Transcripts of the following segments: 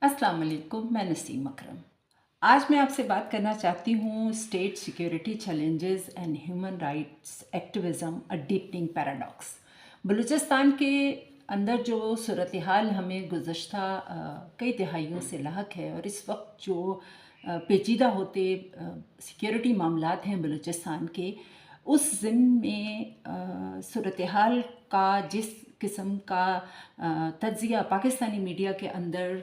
अस्सलाम वालेकुम, मैं नसीम अकरम। आज मैं आपसे बात करना चाहती हूँ state security challenges and human rights activism a deepening paradox. Balochistan के अंदर जो सूरत हाल हमें गुज़श्ता कई दिहाइयों से लाहक है और इस वक्त जो पेचीदा होते सिक्योरिटी मामलात हैं बलूचिस्तान के, उस ज़िम्न में सूरत हाल का जिस किस्म का तज्ज़िया पाकिस्तानी मीडिया के अंदर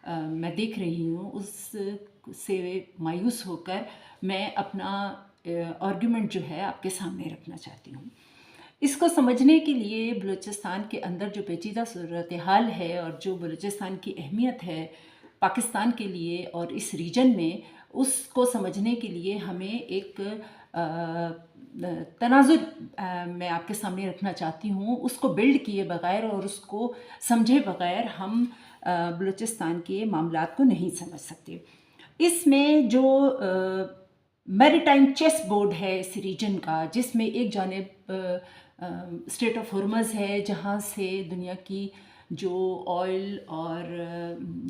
मैं देख रही हूँ, उस से मायूस होकर मैं अपना आर्गुमेंट जो है आपके सामने रखना चाहती हूँ। इसको समझने के लिए बलूचिस्तान के अंदर जो पेचीदा सूरत हाल है और जो बलूचिस्तान की अहमियत है पाकिस्तान के लिए और इस रीजन में, उसको समझने के लिए हमें एक तनाज़ुर मैं आपके सामने रखना चाहती हूँ। उसको बिल्ड किए बगैर और उसको समझे बगैर हम बलूचिस्तान के मामलात को नहीं समझ सकते। इसमें जो मैरीटाइम चेस बोर्ड है इस रीजन का, जिसमें एक जानिब स्ट्रेट ऑफ हॉर्मज़ है, जहाँ से दुनिया की जो ऑयल और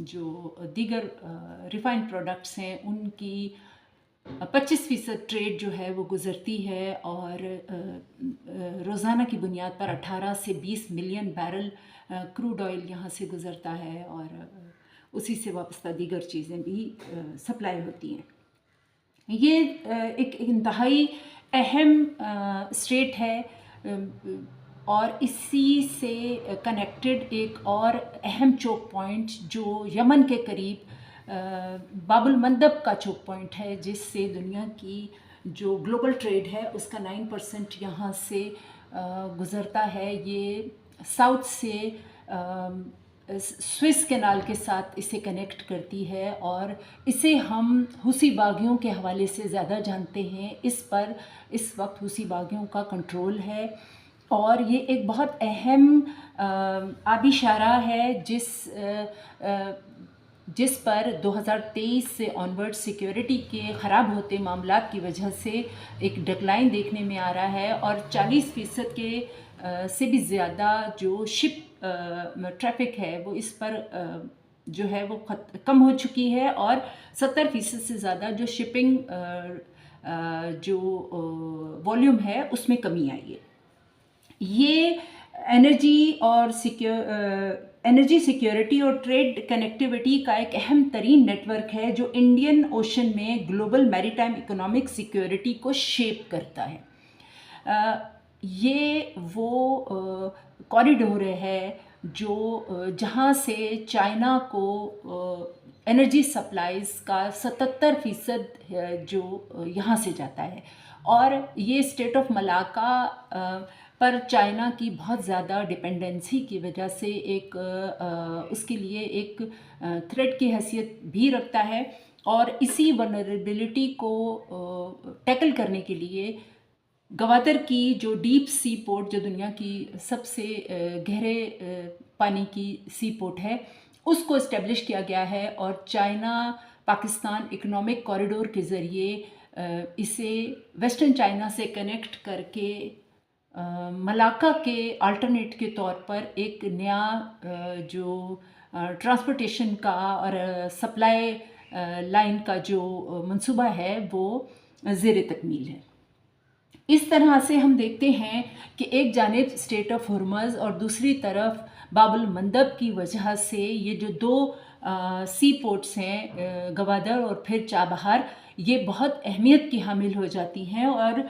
जो दीगर रिफाइंड प्रोडक्ट्स हैं उनकी 25% ट्रेड जो है वो गुज़रती है और रोज़ाना की बुनियाद पर 18 से 20 मिलियन बैरल क्रूड ऑयल यहाँ से गुज़रता है और उसी से वाबस्ता दीगर चीज़ें भी सप्लाई होती हैं। ये एक इंतहाई अहम स्टेट है और इसी से कनेक्टेड एक और अहम चोक पॉइंट जो यमन के करीब बाबुल मंदब का चोक पॉइंट है, जिससे दुनिया की जो ग्लोबल ट्रेड है उसका 9% यहाँ से गुज़रता है। ये साउथ से स्विस कैनाल के साथ इसे कनेक्ट करती है और इसे हम हुसी बागियों के हवाले से ज़्यादा जानते हैं। इस पर इस वक्त हुसी बागियों का कंट्रोल है और ये एक बहुत अहम आबी शाहराह है जिस पर 2023 से ऑनवर्ड सिक्योरिटी के ख़राब होते मामलात की वजह से एक डिक्लाइन देखने में आ रहा है और 40% के से भी ज़्यादा जो शिप ट्रैफिक है वो इस पर जो है वो कम हो चुकी है और 70% से ज़्यादा जो शिपिंग जो वॉल्यूम है उसमें कमी आई है। ये एनर्जी सिक्योरिटी और ट्रेड कनेक्टिविटी का एक अहम तरीन नेटवर्क है जो इंडियन ओशन में ग्लोबल मैरीटाइम इकोनॉमिक सिक्योरिटी को शेप करता है। ये वो कॉरिडोर है जो जहाँ से चाइना को एनर्जी सप्लाईज़ का 77% जो यहाँ से जाता है और ये स्टेट ऑफ मलाका पर चाइना की बहुत ज़्यादा डिपेंडेंसी की वजह से एक उसके लिए एक थ्रेट की हैसियत भी रखता है और इसी वनरेबिलिटी को टैकल करने के लिए गवादर की जो डीप सी पोर्ट, जो दुनिया की सबसे गहरे पानी की सी पोर्ट है, उसको इस्टेब्लिश किया गया है और चाइना पाकिस्तान इकोनॉमिक कॉरिडोर के ज़रिए इसे वेस्टर्न चाइना से कनेक्ट करके मलाका के अल्टरनेट के तौर पर एक नया जो ट्रांसपोर्टेशन का और सप्लाई लाइन का जो मंसूबा है वो ज़ेर तकमील है। इस तरह से हम देखते हैं कि एक जानिब स्ट्रेट ऑफ हॉर्मज़ और दूसरी तरफ बाबुल मंदब की वजह से ये जो दो सी पोर्ट्स हैं गवादर और फिर चाबहार, ये बहुत अहमियत की हामिल हो जाती हैं और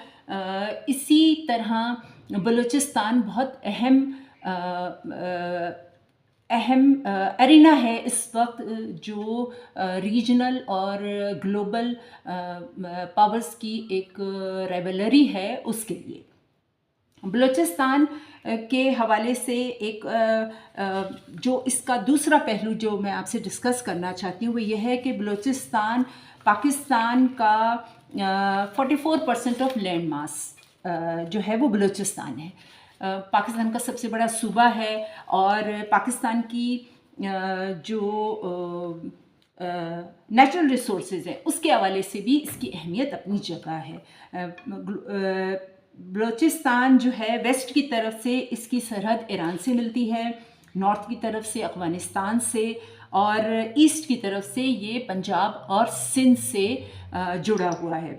इसी तरह बलूचिस्तान बहुत अहम एरिना है इस वक्त जो रीजनल और ग्लोबल पावर्स की एक राइवलरी है उसके लिए। बलूचिस्तान के हवाले से एक जो इसका दूसरा पहलू जो मैं आपसे डिस्कस करना चाहती हूँ वो ये है कि बलूचिस्तान पाकिस्तान का 44% ऑफ लैंड मास जो है वो बलूचिस्तान है। पाकिस्तान का सबसे बड़ा सूबा है और पाकिस्तान की जो नेचुरल रिसोर्सेज हैं उसके हवाले से भी इसकी अहमियत अपनी जगह है। बलूचिस्तान जो है वेस्ट की तरफ से इसकी सरहद ईरान से मिलती है, नॉर्थ की तरफ से अफ़गानिस्तान से اور ایسٹ کی طرف سے یہ پنجاب اور سندھ سے جڑا ہوا ہے.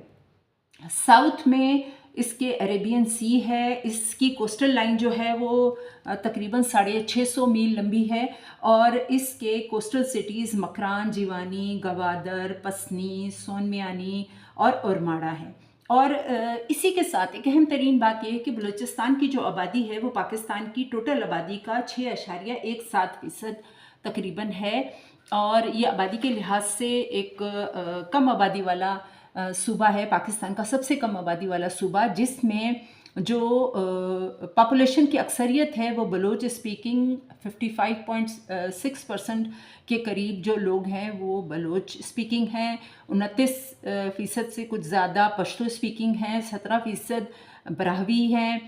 ساؤتھ میں اس کے عریبین سی ہے. اس کی کوسٹل لائن جو ہے وہ تقریباً 650 میل لمبی ہے اور اس کے کوسٹل سٹیز مکران، جیوانی، گوادر، پسنی، سونمیانی اور اورماڑا ہے. اور اسی کے ساتھ ایک اہم ترین بات یہ ہے کہ بلوچستان کی جو آبادی ہے وہ پاکستان کی ٹوٹل آبادی کا 6.17% تقریباً ہے، اور یہ آبادی کے لحاظ سے ایک کم آبادی والا صوبہ ہے، پاکستان کا سب سے کم آبادی والا صوبہ، جس میں جو پاپولیشن کی اکثریت ہے وہ بلوچ اسپیکنگ 55.6% کے قریب جو لوگ ہیں وہ بلوچ اسپیکنگ ہیں. 29% سے کچھ زیادہ پشتو اسپیکنگ ہیں، 17% براہوی ہیں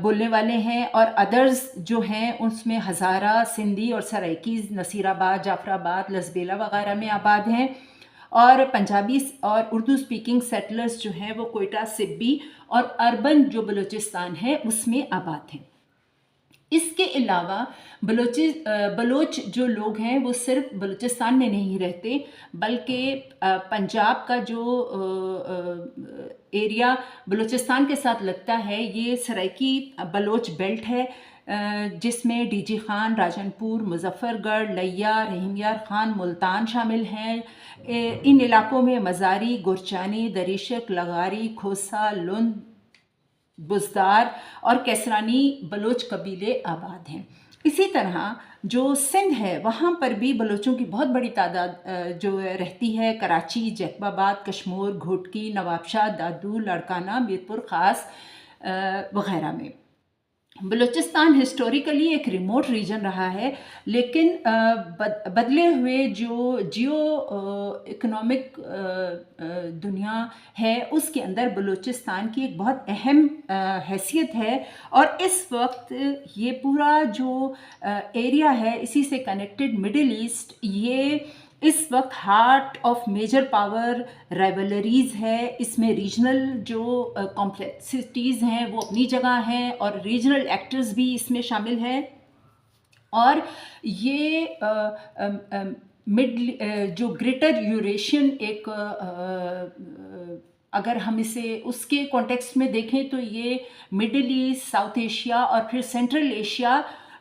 بولنے والے ہیں، اور ادرز جو ہیں اس میں ہزارہ، سندھی اور سرائکی نصیر آباد، جعفر آباد، لسبیلا وغیرہ میں آباد ہیں. اور پنجابی اور اردو اسپیکنگ سیٹلرز جو ہیں وہ کوئٹہ، سبی اور اربن جو بلوچستان ہے اس میں آباد ہیں. اس کے علاوہ بلوچ جو لوگ ہیں وہ صرف بلوچستان میں نہیں رہتے، بلکہ پنجاب کا جو ایریا بلوچستان کے ساتھ لگتا ہے یہ سرائکی بلوچ بیلٹ ہے، جس میں ڈی جی خان، راجن پور، مظفر گڑھ، لیا، رحیم یار خان، ملتان شامل ہیں. ان علاقوں میں مزاری، گرچانی، دریشک، لغاری، کھوسا، لند، بزدار اور کیسرانی بلوچ قبیلے آباد ہیں. اسی طرح جو سندھ ہے وہاں پر بھی بلوچوں کی بہت بڑی تعداد جو رہتی ہے، کراچی، جیکب آباد، کشمور، گھوٹکی، نواب شاہ، دادو، لڑکانہ، میرپور خاص وغیرہ میں. بلوچستان ہسٹوریکلی ایک ریموٹ ریجن رہا ہے، لیکن بدلے ہوئے جو جیو اکنامک دنیا ہے اس کے اندر بلوچستان کی ایک بہت اہم حیثیت ہے. اور اس وقت یہ پورا جو ایریا ہے اسی سے کنیکٹڈ مڈل ایسٹ، یہ اس وقت ہارٹ آف میجر پاور رائیولریز ہے. اس میں ریجنل جو کمپلیکسٹیز ہیں وہ اپنی جگہ ہیں اور ریجنل ایکٹرز بھی اس میں شامل ہیں. اور یہ جو گریٹر یوریشین ایک اگر ہم اسے اس کے کانٹیکسٹ میں دیکھیں تو یہ مڈل ایسٹ، ساؤتھ ایشیا اور پھر سینٹرل ایشیا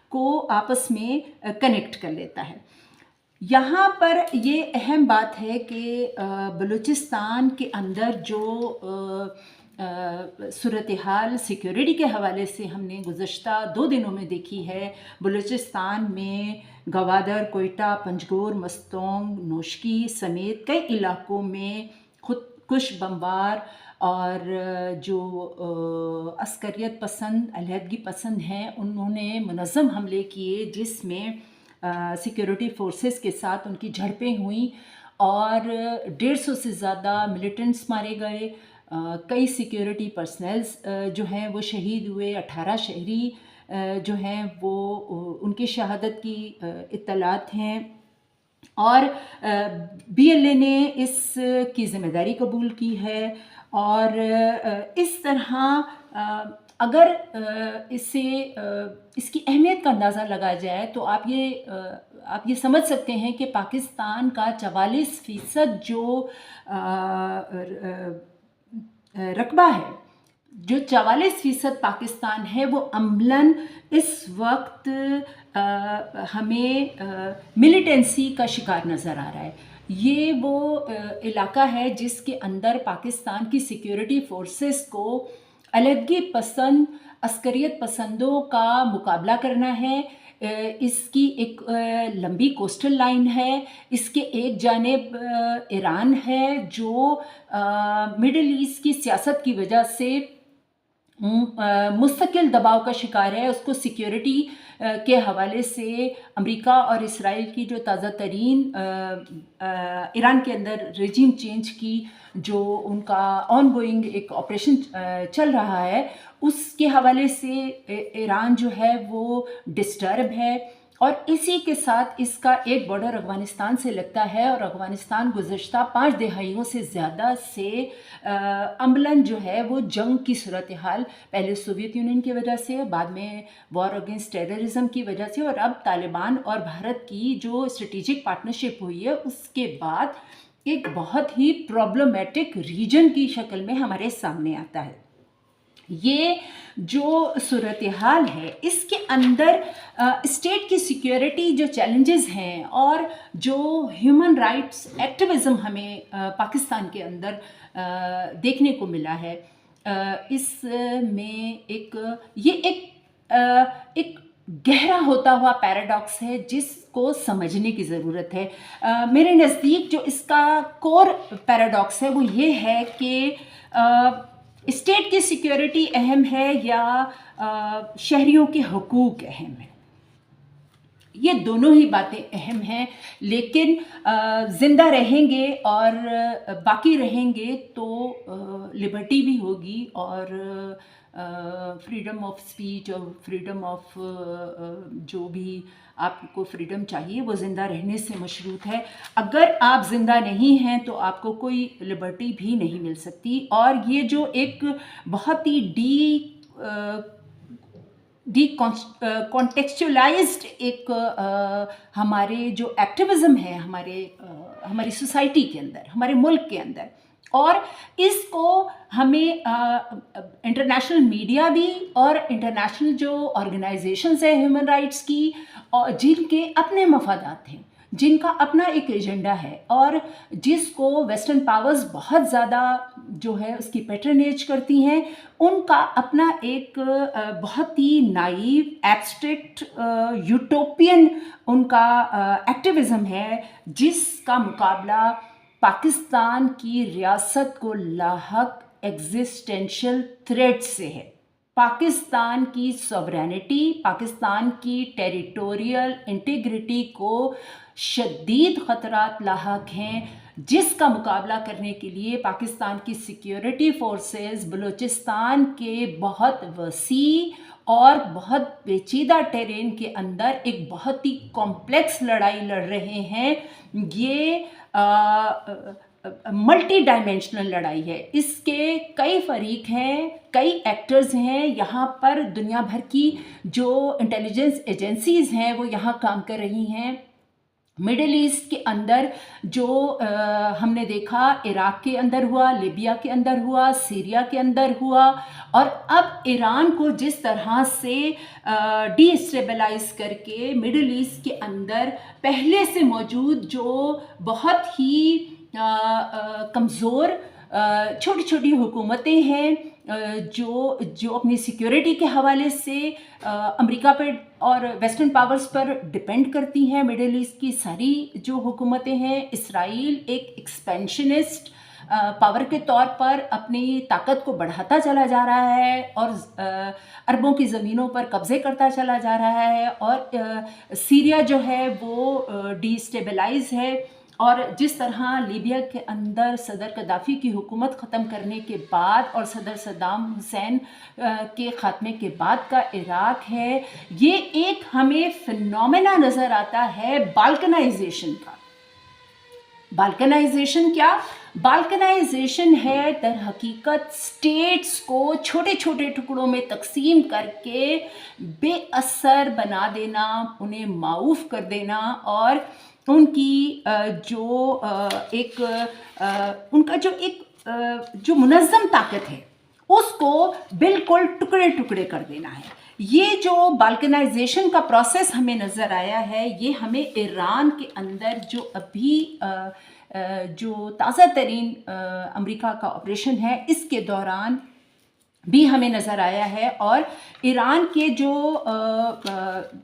کو آپس میں کنیکٹ کر لیتا ہے. یہاں پر یہ اہم بات ہے کہ بلوچستان کے اندر جو صورتحال سیکیورٹی کے حوالے سے ہم نے گزشتہ 2 دنوں میں دیکھی ہے، بلوچستان میں گوادر، کوئٹہ، پنجگور، مستونگ، نوشکی سمیت کئی علاقوں میں خودکش بمبار اور جو عسکریت پسند، علیحدگی پسند ہیں انہوں نے منظم حملے کیے، جس میں سیکیورٹی فورسز کے ساتھ ان کی جھڑپیں ہوئیں اور 150 سے زیادہ ملیٹنٹس مارے گئے. کئی سیکیورٹی پرسنلز جو ہیں وہ شہید ہوئے. 18 شہری جو ہیں وہ ان کی شہادت کی اطلاعات ہیں. اور بی ایل اے نے اس کی ذمہ داری قبول کی ہے. اور اس طرح اگر اس کی اہمیت کا اندازہ لگایا جائے تو آپ یہ سمجھ سکتے ہیں کہ پاکستان کا 44% جو رقبہ ہے، جو 44% پاکستان ہے، وہ عملاً اس وقت ہمیں ملیٹنسی کا شکار نظر آ رہا ہے. یہ وہ علاقہ ہے جس کے اندر پاکستان کی سیکیورٹی فورسز کو علیحدگی پسند، عسکریت پسندوں کا مقابلہ کرنا ہے. اس کی ایک لمبی کوسٹل لائن ہے. اس کے ایک جانب ایران ہے جو مڈل ایسٹ کی سیاست کی وجہ سے مستقل دباؤ کا شکار ہے. اس کو سیکیورٹی کے حوالے سے امریکہ اور اسرائیل کی جو تازہ ترین ایران کے اندر ریجیم چینج کی جو ان کا آن گوئنگ ایک آپریشن چل رہا ہے، اس کے حوالے سے ایران جو ہے وہ ڈسٹرب ہے. और इसी के साथ इसका एक बॉर्डर अफ़गानिस्तान से लगता है, और अफ़गानिस्तान गुज़श्ता 5 दहाइयों से ज़्यादा से अमलन जो है वो जंग की सूरत हाल, पहले सोवियत यूनियन की वजह से, बाद में वॉर अगेंस्ट टेररिज्म की वजह से, और अब तालिबान और भारत की जो स्ट्रेटेजिक पार्टनरशिप हुई है उसके बाद एक बहुत ही प्रॉब्लमेटिक रीजन की शक्ल में हमारे सामने आता है। ये जो सूरत हाल है इसके अंदर स्टेट की सिक्योरिटी जो चैलेंजेस हैं और जो ह्यूमन राइट्स एक्टिविज़म हमें पाकिस्तान के अंदर देखने को मिला है, इसमें एक गहरा होता हुआ पैराडॉक्स है जिसको समझने की ज़रूरत है। मेरे नज़दीक जो इसका कोर पैराडॉक्स है वो ये है कि स्टेट की सिक्योरिटी अहम है या शहरियों के हुकूक अहम है। ये दोनों ही बातें अहम हैं, लेकिन ज़िंदा रहेंगे और बाकी रहेंगे तो लिबर्टी भी होगी और फ्रीडम ऑफ स्पीच और फ्रीडम ऑफ जो भी आपको फ्रीडम चाहिए वो ज़िंदा रहने से मशरूत है। अगर आप ज़िंदा नहीं हैं तो आपको कोई लिबर्टी भी नहीं मिल सकती। और ये जो एक बहुत ही कॉन्टेक्चुअलाइज्ड एक हमारे जो एक्टिविज़म है हमारी सोसाइटी के अंदर, हमारे मुल्क के अंदर, और इसको हमें इंटरनेशनल मीडिया भी और इंटरनेशनल जो ऑर्गेनाइजेशंस है ह्यूमन राइट्स की, और जिनके अपने मफादात हैं, जिनका अपना एक एजेंडा है और जिसको वेस्टर्न पावर्स बहुत ज़्यादा जो है उसकी पैट्रनेज करती हैं, उनका अपना एक बहुत ही नाइव एब्स्ट्रैक्ट यूटोपियन उनका एक्टिविज़म है, जिसका मुकाबला पाकिस्तान की रियासत को लाहक एग्जिस्टेंशियल थ्रेट से है। पाकिस्तान की सॉवरेनिटी, पाकिस्तान की टेरिटोरियल इंटीग्रिटी को शदीद ख़तरात लाहक हैं, जिसका मुकाबला करने के लिए पाकिस्तान की सिक्योरिटी फोर्सेस बलूचिस्तान के बहुत वसी और बहुत पेचीदा टेरेन के अंदर एक बहुत ही कॉम्प्लेक्स लड़ाई लड़ रहे हैं। ये मल्टी डायमेंशनल लड़ाई है, इसके कई फरीक हैं, कई एक्टर्स हैं। यहाँ पर दुनिया भर की जो इंटेलिजेंस एजेंसीज़ हैं वो यहाँ काम कर रही हैं। मिडिल ईस्ट के अंदर जो हमने देखा, इराक़ के अंदर हुआ, लीबिया के अंदर हुआ, सीरिया के अंदर हुआ, और अब ईरान को जिस तरह से डीस्टेबलाइज करके मिडिल ईस्ट के अंदर पहले से मौजूद जो बहुत ही कमज़ोर छोटी छोटी हुकूमतें हैं जो अपनी सिक्योरिटी के हवाले से अमेरिका पर और वेस्टर्न पावर्स पर डिपेंड करती हैं। मिडिल ईस्ट की सारी जो हुकूमतें हैं, इसराइल एक एक्सपेंशनिस्ट पावर के तौर पर अपनी ताकत को बढ़ाता चला जा रहा है और अरबों की ज़मीनों पर कब्ज़े करता चला जा रहा है, और सीरिया जो है वो डीस्टेबलाइज है। और जिस तरह लीबिया के अंदर सदर कदाफ़ी की हुकूमत ख़त्म करने के बाद और सदर सद्दाम हुसैन के ख़ात्मे के बाद का इराक़ है, ये एक हमें फिनोमेना नज़र आता है बाल्कनाइजेशन का। बाल्कनाइजेशन क्या? बाल्कनाइजेशन है दर हकीकत स्टेट्स को छोटे छोटे टुकड़ों में तकसीम करके बेअसर बना देना, उन्हें माऊफ कर देना, और उनकी जो मुनज़्ज़म ताकत है उसको बिल्कुल टुकड़े टुकड़े कर देना है। ये जो बाल्कनाइजेशन का प्रोसेस हमें नज़र आया है, ये हमें ईरान के अंदर जो अभी जो ताज़ा तरीन अमेरिका का ऑपरेशन है इसके दौरान भी हमें नज़र आया है। और ईरान के जो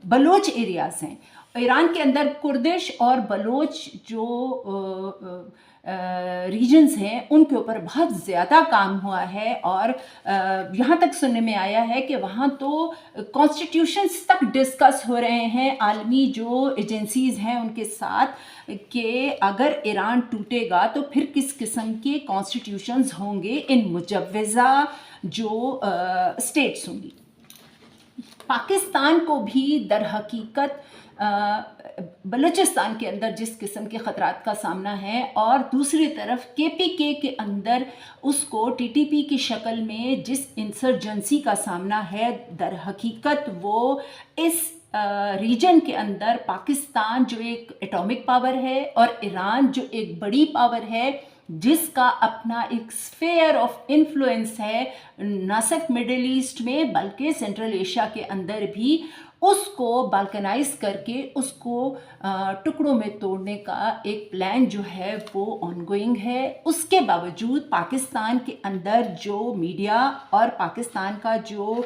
बलोच एरियाज़ हैं, ईरान के अंदर कुर्दिश और बलोच जो रीजन्स हैं उनके ऊपर बहुत ज़्यादा काम हुआ है, और यहाँ तक सुनने में आया है कि वहाँ तो कॉन्स्टिट्यूशंस तक डिस्कस हो रहे हैं आलमी जो एजेंसीज़ हैं उनके साथ, कि अगर ईरान टूटेगा तो फिर किस किस्म के कॉन्स्टिट्यूशंस होंगे इन मुजव्वज़ा जो स्टेट्स होंगी। पाकिस्तान को भी दर हकीकत بلوچستان کے اندر جس قسم کے خطرات کا سامنا ہے، اور دوسری طرف KPK کے اندر اس کو TTP کی شکل میں جس انسرجنسی کا سامنا ہے، در حقیقت وہ اس ریجن کے اندر پاکستان جو ایک ایٹامک پاور ہے اور ایران جو ایک بڑی پاور ہے، جس کا اپنا ایک اسفیئر آف انفلوئنس ہے نہ صرف مڈل ایسٹ میں بلکہ سینٹرل ایشیا کے اندر بھی، اس کو بالکنائز کر کے اس کو ٹکڑوں میں توڑنے کا ایک پلان جو ہے وہ آن گوئنگ ہے۔ اس کے باوجود پاکستان کے اندر جو میڈیا اور پاکستان کا جو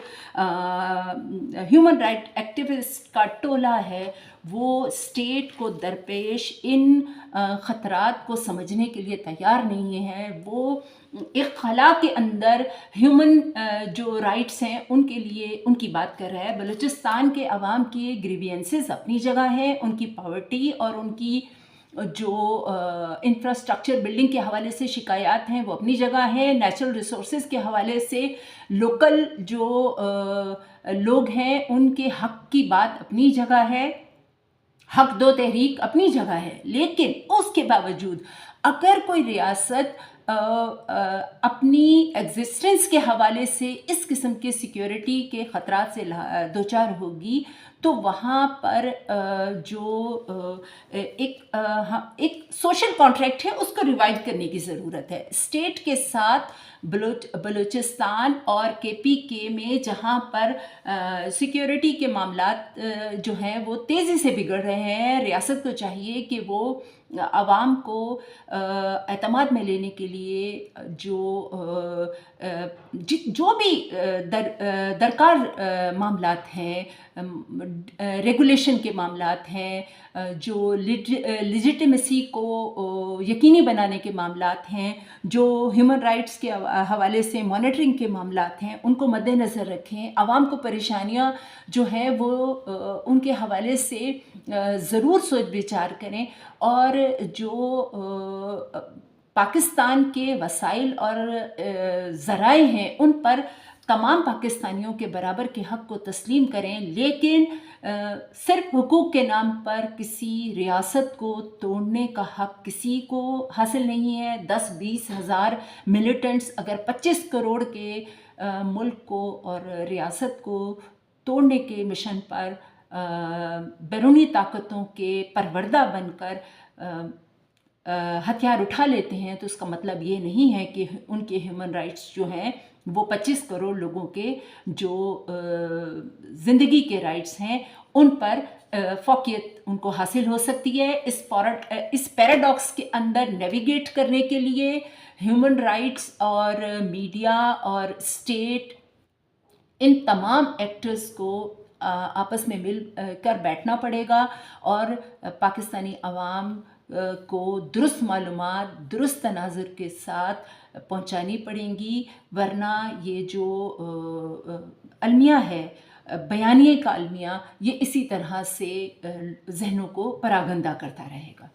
ہیومن رائٹ ایکٹیوسٹ کا ٹولہ ہے، وہ اسٹیٹ کو درپیش ان خطرات کو سمجھنے کے لیے تیار نہیں ہے۔ وہ ایک خلا کے اندر ہیومن جو رائٹس ہیں ان کے لیے ان کی بات کر رہا ہے۔ بلوچستان کے عوام کی گریوینسز اپنی جگہ ہیں، ان کی پاورٹی اور ان کی جو انفراسٹرکچر بلڈنگ کے حوالے سے شکایات ہیں وہ اپنی جگہ ہیں، نیچرل ریسورسز کے حوالے سے لوکل جو لوگ ہیں ان کے حق کی بات اپنی جگہ ہے، حق دو تحریک اپنی جگہ ہے۔ لیکن اس کے باوجود اگر کوئی ریاست اپنی ایگزسٹنس کے حوالے سے اس قسم کے سیکیورٹی کے خطرات سے دوچار ہوگی تو وہاں پر جو ایک سوشل کانٹریکٹ ہے اس کو ریوائو کرنے کی ضرورت ہے۔ اسٹیٹ کے ساتھ بلوچستان اور KPK میں جہاں پر سیکیورٹی کے معاملات جو ہیں وہ تیزی سے بگڑ رہے ہیں، ریاست کو چاہیے کہ وہ عوام کو اعتماد میں لینے کے لیے جو بھی درکار معاملات ہیں، ریگولیشن کے معاملات ہیں، جو لیجیٹیمیسی کو یقینی بنانے کے معاملات ہیں، جو ہیومن رائٹس کے حوالے سے مانیٹرنگ کے معاملات ہیں، ان کو مد نظر رکھیں۔ عوام کو پریشانیاں جو ہیں وہ ان کے حوالے سے ضرور سوچ بچار کریں، اور جو پاکستان کے وسائل اور ذرائع ہیں ان پر تمام پاکستانیوں کے برابر کے حق کو تسلیم کریں، لیکن صرف حقوق کے نام پر کسی ریاست کو توڑنے کا حق کسی کو حاصل نہیں ہے۔ 10-20 ہزار ملیٹنٹس اگر 25 کروڑ کے ملک کو اور ریاست کو توڑنے کے مشن پر بیرونی طاقتوں کے پروردہ بن کر ہتھیار اٹھا لیتے ہیں، تو اس کا مطلب یہ نہیں ہے کہ ان کے ہیومن رائٹس جو ہیں وہ 25 کروڑ لوگوں کے جو زندگی کے رائٹس ہیں ان پر فوقیت ان کو حاصل ہو سکتی ہے۔ اس پیراڈاکس کے اندر نیویگیٹ کرنے کے لیے ہیومن رائٹس اور میڈیا اور اسٹیٹ، ان تمام ایکٹرز کو آپس میں مل کر بیٹھنا پڑے گا اور پاکستانی عوام کو درست معلومات درست تناظر کے ساتھ پہنچانی پڑیں گی، ورنہ یہ جو المیہ ہے، بیانیے کا المیہ، یہ اسی طرح سے ذہنوں کو پراگندہ کرتا رہے گا۔